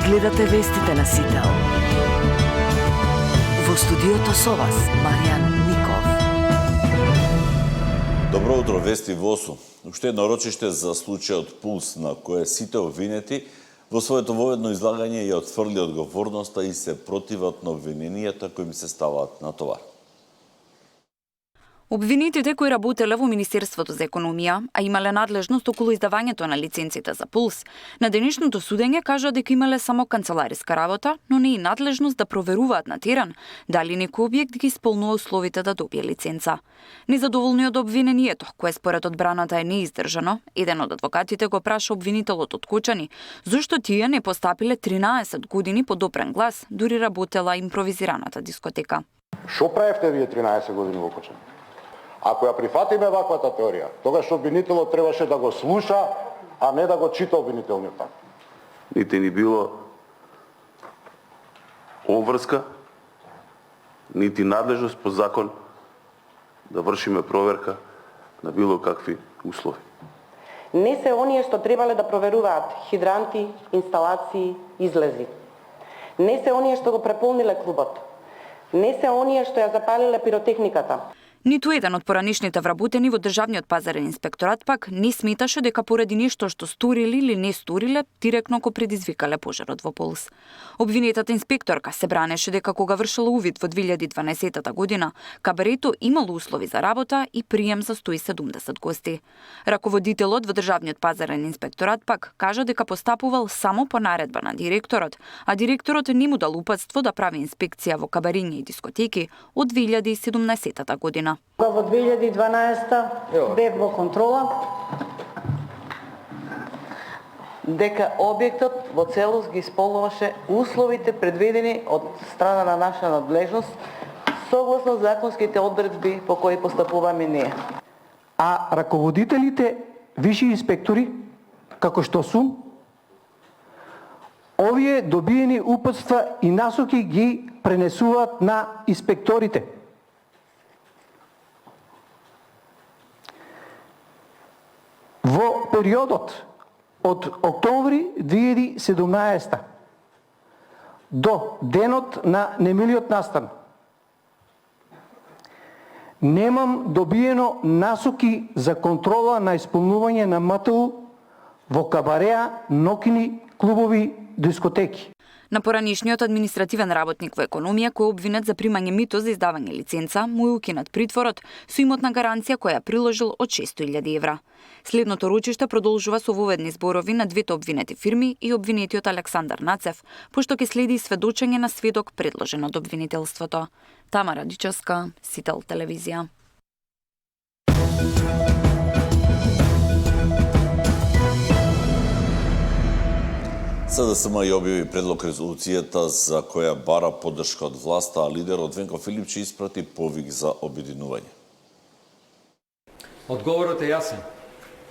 Гледате вестите на Сител. Во студиото со вас, Маријан Ников. Добро утро, вести во ОСУ. Уште едно рочиште за случајот Пулс, на кое сите обвинети во своето воведно излагање ја отфрли одговорноста и се противат на обвиненијата кои им се ставаат на товар. Обвинетите кои работеле во Министерството за економија, а имале надлежност околу издавањето на лиценците за Пулс, на денешното судење кажа дека имале само канцелариска работа, но не и надлежност да проверуваат на терен дали некој објект ги исполнува условите да добие лиценца. Незадоволни од обвинението, кое според одбраната е неиздржано, еден од адвокатите го праша обвинителот од Кочани, зашто тие не постапиле 13 години по допрен глас, дури работела импровизираната дискотека. Што правевте вие 13 години во Кочани? Ако ја прифатиме ваквата теорија, тогаш обвинителот требаше да го слуша, а не да го чита обвинителниот акт. Нити ни било обврска, нити надлежност по закон да вршиме проверка на било какви услови. Не се оние што требале да проверуваат хидранти, инсталации, излези. Не се оние што го преполниле клубот. Не се оние што ја запалиле пиротехниката. Ниту еден од поранишните вработени во Државниот пазарен инспекторат пак не сметаше дека поради нешто што сторили или не сториле, директно го предизвикале пожарот во Пулс. Обвинетата инспекторка се бранеше дека кога вршила увид во 2012 година, кабарето имало услови за работа и прием за 170 гости. Раководителот во Државниот пазарен инспекторат пак кажа дека постапувал само по наредба на директорот, а директорот не му дал упатство да прави инспекција во кабариња и дискотеки од 2017 година. Во 2012 бев во контрола дека објектот во целост ги исполнуваше условите предвидени од страна на наша надлежност согласно законските одредби по кои постапуваме ние. А раководителите, виши инспектори, како што сум, овие добиени упатства и насоки ги пренесуваат на инспекторите. Во периодот од октомври 2017 до денот на немилиот настан немам добиено насоки за контрола на исполнување на МТУ во кабареа, ноќни клубови, дискотеки. На поранишниот административен работник во економија кој е обвинет за примање мито за издавање лиценца, му е укинат притворот со имотна гаранција која приложил од 600.000 евра. Следното рочиште продолжува со воведни зборови на двете обвинети фирми и обвинетиот Александар Нацев, пошто ќе следи сведочење на сведок предложен од обвинителството. Тамара Дичевска, Сител телевизија. СДСМ ја објави предлог резолуцијата за која бара поддршка од власта, а лидерот Венко Филипче испрати повик за обединување. Одговорот е јасен.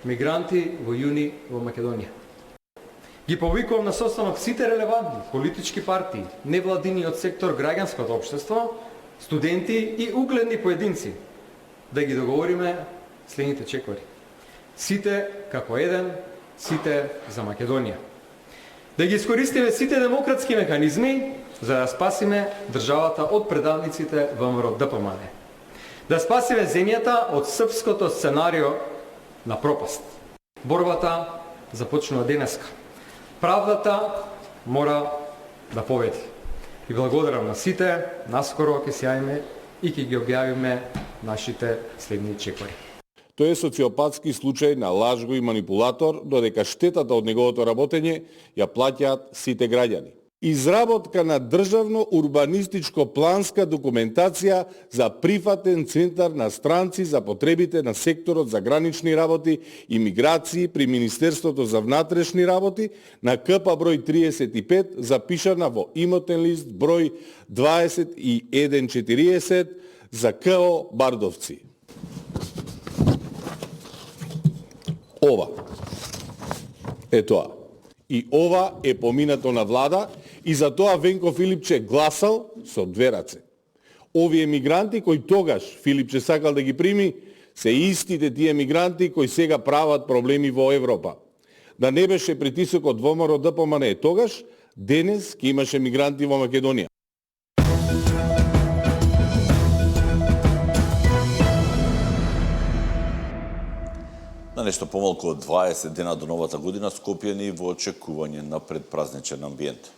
Мигранти во јуни во Македонија. Ги повикувам на состанок сите релевантни политички партии, невладиниот сектор, граѓанското општество, студенти и угледни поединци да ги договориме следните чекори. Сите како еден, сите за Македонија. Да ги искористиме сите демократски механизми за да спасиме државата од предавниците ВМРО ДПМН. Да спасиме земјата од српското сценарио на пропаст. Борбата започнува денеска. Правдата мора да победи. И благодарам на сите, наскоро ќе се јавиме и ќе ги објавиме нашите следни чекори. Тој е социопатски случај на лажго и манипулатор, додека штетата од неговото работење ја плаќаат сите граѓани. Изработка на државно урбанистичко планска документација за прифатен центар на странци за потребите на секторот за гранични работи и миграции при Министерството за внатрешни работи на КП број 35 запишана во имотен лист број 2140 за КО Бардовци. Ова е тоа. И ова е поминато на влада и за тоа Венко Филипче гласал со две раце. Овие мигранти кои тогаш Филипче сакал да ги прими, се истите тие мигранти кои сега прават проблеми во Европа. Да не беше притисокот ВМРО ДПМН тогаш, денес ќе имаше мигранти во Македонија. На нешто помалку од 20 дена до новата година, Скопјани во очекување на предпразничен амбиент.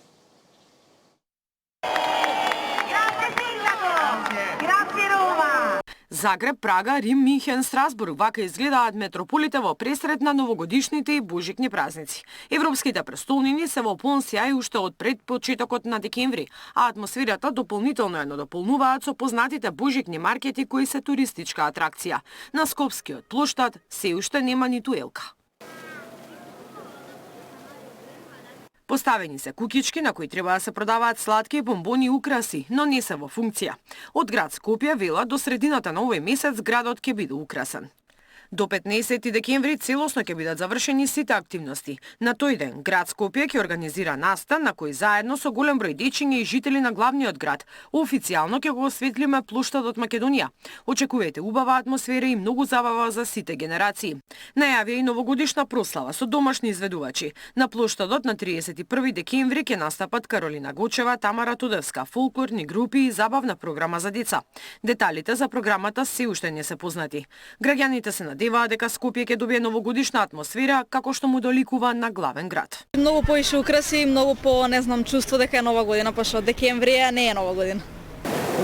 Загреб, Прага, Рим, Минхен, Страсбург, вака изгледаат метрополите во пресред на новогодишните и божикни празници. Европските престолнини се во полн сјај уште од пред почетокот на декември, а атмосферата дополнително ја надополнуваат со познатите божикни маркети кои се туристичка атракција. На Скопскиот плоштад се уште нема ниту елка. Поставени се кукички на кои треба да се продаваат сладки, бомбони и украси, но не се во функција. Од град Скопје велат до средината на овој месец градот ќе биде украсен. До 15 декември целосно ќе бидат завршени сите активности. На тој ден град Скопје ќе организира настан на кој заедно со голем број дечиња и жители на главниот град официјално ќе го осветлиме плоштадот Македонија. Очекувајте убава атмосфера и многу забава за сите генерации. Најавија и новогодишна прослава со домашни изведувачи. На плоштадот на 31 декември ќе настапат Каролина Гочева, Тамара Тодевска, фолклорни групи и забавна програма за деца. Деталите за програмата се уште не се познати. Граѓаните се надеваат дека Скопје ќе добие новогодишна атмосфера како што му доликува на главен град. Многу поише украси, многу по, не знам, чувство дека е нова година, па што декември не е нова година.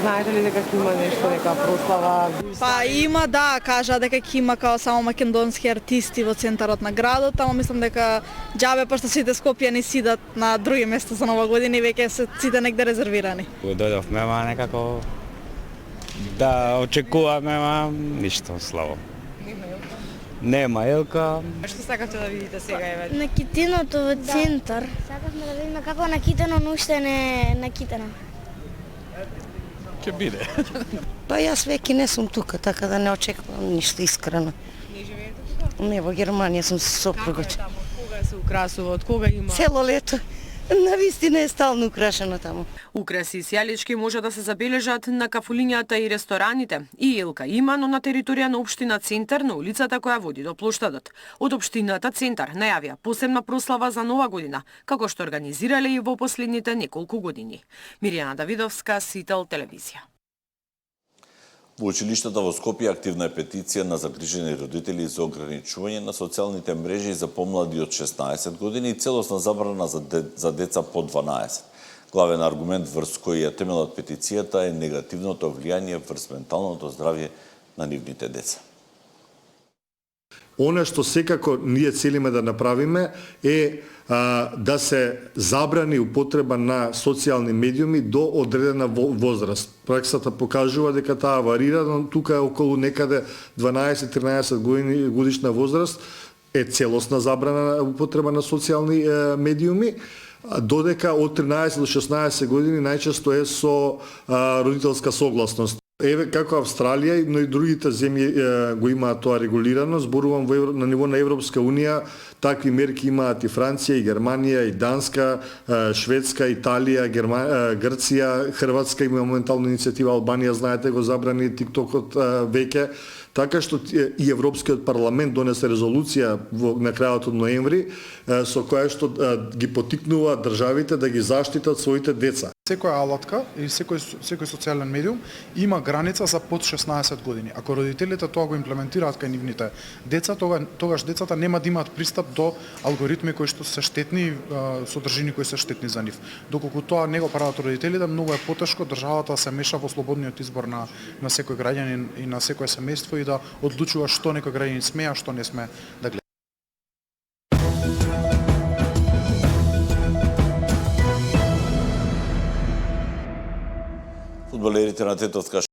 Знаете ли дека ќе има нешто, нека прослава? Па има, да, кажа дека ќе има као само македонски артисти во центарот на градот, ама мислам дека џабе пошто сите Скопјани сидат на други места за нова година и веќе се сите негде резервирани. Дојдовме, ама некако да очекуваме, ама ништо слабо. Нема елка. Што сакате да видите сега еве? На Китиното во центар. Сакавме да видиме како на Китено, но уште не на Китено. Ќе биде. Па јас веќе не сум тука, така да не очекувам ништо искрено. Не живеете тука? Не, во Германија сум со сопругот. Кога се украсува, од кога има? Цело лето. Навистина е стално украшено таму. Украси и сјалички може да се забележат на кафулињата и рестораните. И елка има, но на територија на општина Центар, на улицата која води до плоштадот. Од општината Центар најавија посебна прослава за нова година, како што организирале и во последните неколку години. Миријана Давидовска, Сител телевизија. Во училиштата во Скопје активна е петиција на загрижени родители за ограничување на социјалните мрежи за помлади од 16 години и целосна забрана за деца под 12. Главен аргумент врз кој ја темелат петицијата е негативното влијание врз менталното здравје на нивните деца. Она што секако ние целиме да направиме е да се забрани употреба на социјални медиуми до одредена возраст. Праксата покажува дека таа варира, но тука е околу некаде 12-13 годишна возраст е целосна забрана на употреба на социјални медиуми, додека од 13 до 16 години најчесто е со родителска согласност. Еве како Австралија, но и другите земји го имаат тоа регулирано. Зборувам на ниво на Европска Унија, такви мерки имаат и Франција, и Германија, и Данска, Шведска, Италија, Грција, Хрватска има моментално иницијатива, Албанија, знаете, го забрани тиктокот веќе. Така што и Европскиот парламент донесе резолуција на крајот од ноември со која што ги потикнува државите да ги заштитат своите деца. Секоја алатка или секој социјален медиум има граница за под 16 години. Ако родителите тоа го имплементираат кај нивните деца, тогаш децата нема да имаат пристап до алгоритми кои што се штетни, содржини кои се штетни за нив. Доколку тоа не го прават родителите, многу е потешко државата да се меша во слободниот избор на секој граѓанин и на секое семејство и да одлучува што некој граѓанин смее, а што не смее да гледа. Фудбалерите на Тетовска